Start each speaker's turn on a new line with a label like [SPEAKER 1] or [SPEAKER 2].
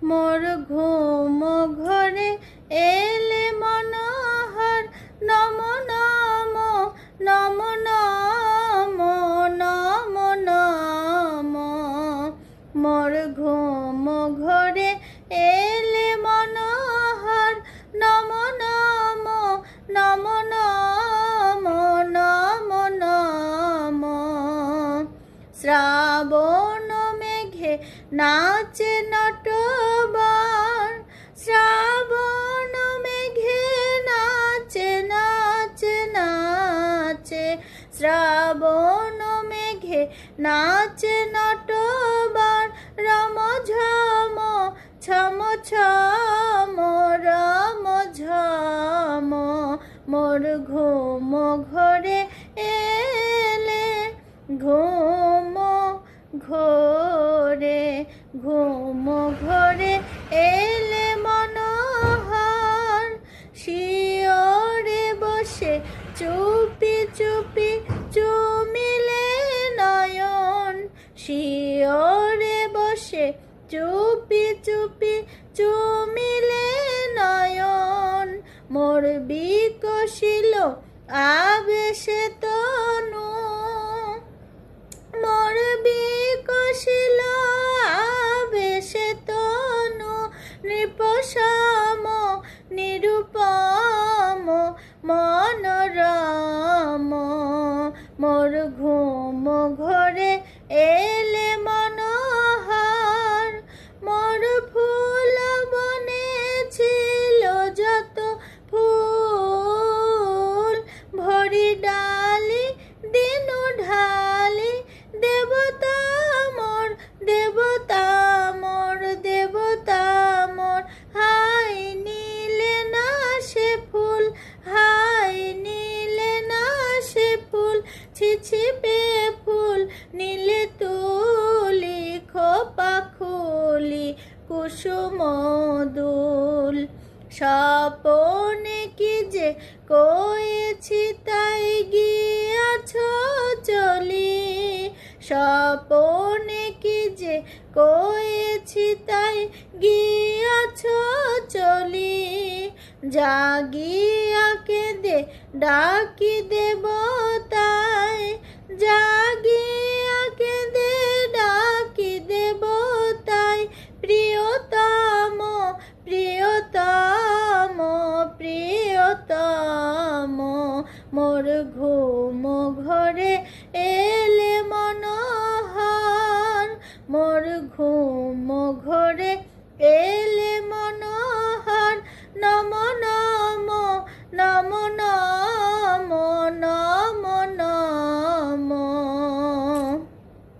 [SPEAKER 1] মোর ঘুম ঘরে এলে মনোহর, নম নম নম নম নম নম। মোর ঘুম ঘরে এলে মনোহর, নম নম নম নম নম নম। শ্রাবণ মেঘে নাচে নটবর, শ্রাবণ মেঘে নাচে নাচে নাচে, শ্রাবণ মেঘে নাচে নটবর, রম ঝম ছম ছম রম ঝম। মোর ঘুম ঘরে এলে, ঘুম ঘরে ঘুম ঘরে এলে মনোহর, শিয়রে বসে চুপি চুপি চুমিলে নয়ন, শিয়রে বসে চুপি চুপি চুমিলে নয়ন। মোর বিকশিল আবেশে তনু, মোর বিকশিল আবেশে তনু, নৃপসম নিরুপম মনোরম। মোর ঘুম ঘরে এলে মনোহর, মোর ফুল বনে ছিল যত ফুল, ভরি ডালি দিনু ঢালি, দেবতা মোর দেবতা মোর দেবতা মোর, হাই নীলে না সে ফুল, হাই নীলে না সে ফুল, ছিছিপে ফুল নীলে তুলি, খোপা খুলি কুসুম দুল। স্বপনে কি যে কয়েছি তাই গিয়াছ চলি, স্বপনে কি যে কয়েছি তাই গিয়াছ চলি। জাগিয়া কেঁদে ডাকি দেবতায়, জাগিয়া কেঁদে ডাকি দেবতায়, প্রিয়তম প্রিয়তম প্রিয়তম। মোর ঘুম ঘরে এলে মনোহর, মোর ঘুম ঘরে এলে